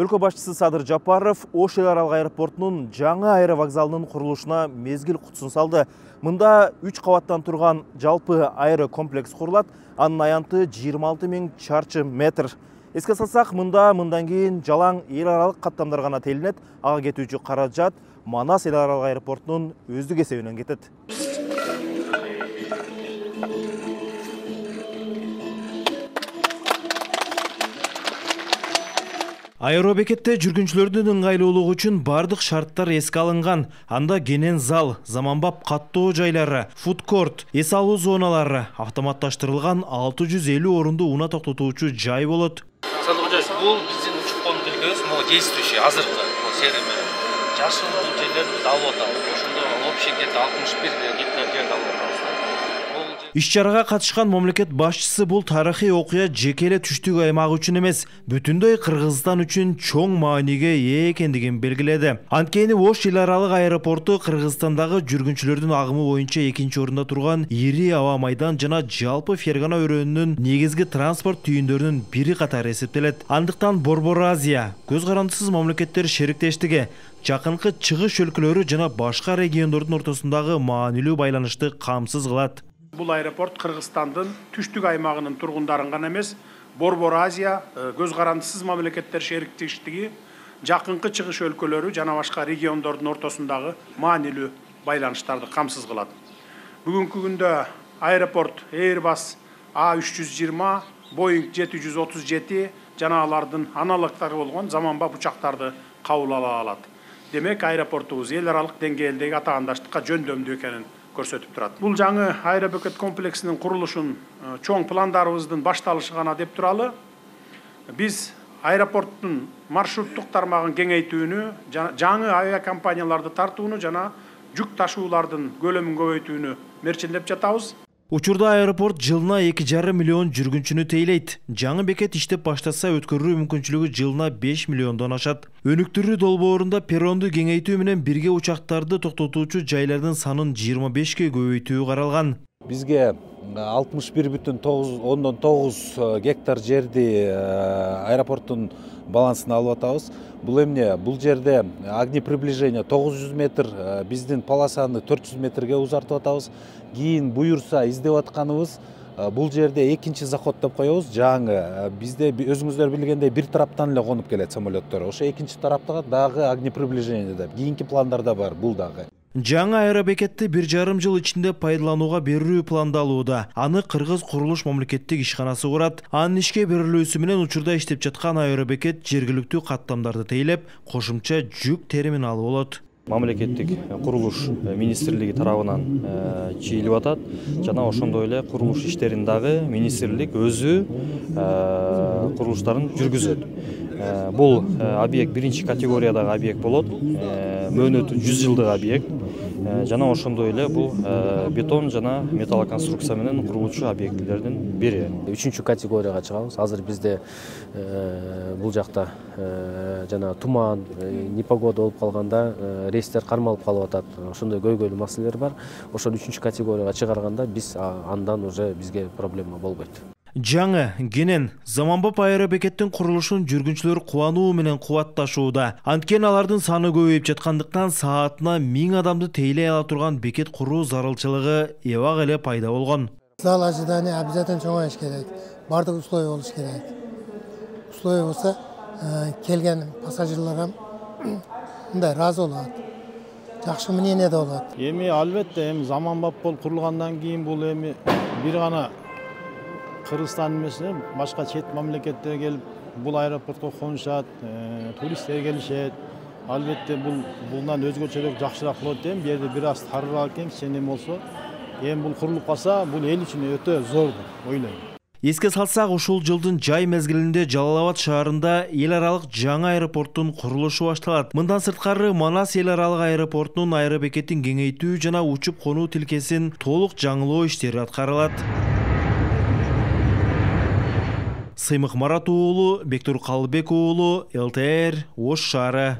Өлкө башчысы Садыр Жапаров Ош эл аралык аэропортунун жаңы аэровокзалынын курулушуна мезгил кутсун салды. Мында 3 кабаттан турган жалпы аэрокомплекс курулат. Анын аянты 26 000 чарчы метр. Эске салсак, мындан кийин жалаң эл аралык каттамдар гана телинет. Ага кетүүчү каражат Манас эл аралык аэропортунун өздүк эсебинен кетет. Аэробекетте жүргүнчүлөрдүн ыңгайлуулугу үчүн бардык шарттар эске алынган. Анда кенен зал, заманбап каттоо жайлары, фудкорт, эс алуу зоналары, автоматташтырылган 650 орунду унаа токтотуучу жай болот. Бул биздин учуп кону тилкебиз, могу действующий азыркы сереме. Жашыл жерлерди биз алып атабыз. Ошондо общий где-то 61 гектар жерди алып атабыз. Иш-чарага катышкан мамлекет башчысы бул тарыхый окуя жеке эле түштүк аймак үчүн эмес, бүтүндөй Кыргызстан үчүн чоң мааниге ээ экендигин белгиледи. Анткени Ош эл аралык аэропорту Кыргызстандагы жүргүнчүлөрдүн агымы боюнча 2-орунда турган ири аба майдан жана жалпы Фергана өрөөнүнүн негизги транспорт түйүндөрүнүн бири катары эсептелет. Андыктан Борбор Азия, көз карандысыз мамлекеттер шериктештиги, жакынкы чыгыш өлкөлөрү жана башка региондордун ортосундагы маанилүү байланышты камсыз кылат. Бұл аэропорт Кыргызстандын түштүк аймагынын тургундарын гана эмес, Борбор Азия, көз карандысыз мамлекеттер шериктештиги, жакынкы чыгыш өлкөлөрү жана башка региондордун ортосундагы маанилүү байланыштарды камсыз кылат. Бүгүнкү күндө аэропорт Airbus A320, Boeing 737 жана алардын аналогдору болгон заманбап учактарды кабыл ала алат. Демек, аэропортубуз эл аралык деңгээлдеги атаандаштыкка жөндөмдүү экенин көрсөтүп турат. Бул жаңы аэробекет комплексинин курулушун чоң пландарыбыздын башталышы гана деп туралы. Биз аэропорттун маршруттук тармагын кеңейтүүнү, жаңы авиакомпанияларды тартууну жана жүк ташуулардын көлөмүн көбөйтүүнү мерчиндеп жатабыз. Учурда аэропорт жылына 2,5 миллион жүргүнчүнү тейлейт. Жаңы бекет иштеп баштаса өткөрүү мүмкүнчүлүгү жылына 5 миллиондон ашат. Өнүктүрүү долбоорунда перронду кеңейтүү менен бирге учактарды токтотуучу жайлардын санын 25ке көбөйтүү каралган. Бизге 61,9 гектар жерди аэропорттун балансына алып атабыз. Бул эмне? Бул жерде огни приближения 900 метр, биздин полосаны 400 метрге узартып атабыз. Кийин буюрса издеп атканыбыз бул жерде экинчи заход деп коебуз. Жаңы бизде өзүңүздөр билгендей бир тараптан эле конуп келет самолеттер. Ошо экинчи тараптагы дагы огни приближение деп кийинки пландарда бар бул дагы. Жаңы аэробекетти 1,5 жыл ичинде пайдаланууга берүү пландалууда. Аны Кыргыз курулуш мамлекеттик ишканасы курат. Анын ишке берилүүсү менен учурда иштеп жаткан аэробекет жергиликтүү каттамдарды тейлеп, кошумча жүк терминалы болот. Мамлекеттик курулуш министрлиги тарабынан чийилип атат. Жана ошондой эле курулуш иштерин дагы министрлик өзү курулуштарын жүргүзөт. Бул объект биринчи категориядагы объект болот. Мөөнөтү 100 жылдык объект. Жана ошондой эле бул бетон жана металлоконструкция менен курулуучу объектилердин бири. 3 категорияга чыгабыз. Азыр бизде бул жакта жана туман, непогода болуп калганда рейстер кармалып калып атат. Ошондой көйгөйлүү маселелер бар. Ошол 3 категорияга чыгарганда биз андан уже бизге проблема болбойт. Жаңы, кенен, заманбап аэробекеттин курулушун жүргүнчүлөр кубануу менен кубатташууда. Анткени алардын саны көбөйүп жаткандыктан саатына 1000 адамды тейлей ала турган бекет куруу зарылчылыгы эбак эле пайда болгон. Зал ожидания обязательно чоңоюш керек. Бардык условия болуш керек. Условия болсо келген пассажирлар мындай ыраазы болот. Жакшы мнениеде болот. Эми албетте заманбап болуп курулгандан кийин бул эми бир гана Кыргызстан эмес, башка чет мамлекеттер келип бул аэропортко конушат, туристтер келишет. Албетте булдан өзгөчөрөөк жакшыраак болот дейм. Бу жерде бир аз тарыраак экен, кичине болсо, эми бул курулуп калса, бул эл үчүн өтө зор деп ойлойм. Эске салсак, ушул жылдын жай мезгилинде Жалал-Абад шаарында эл аралык жаңы аэропорттун курулушу башталат. Мындан сырткары Манас эл аралык аэропортунун аэробекетин кеңейтүү жана учуп конуу тилкесин толук жаңылоо иштери аткарылат. Сыймык Марат уулу, Бектур Калыбек уулу, ЛТР, Ош шаары.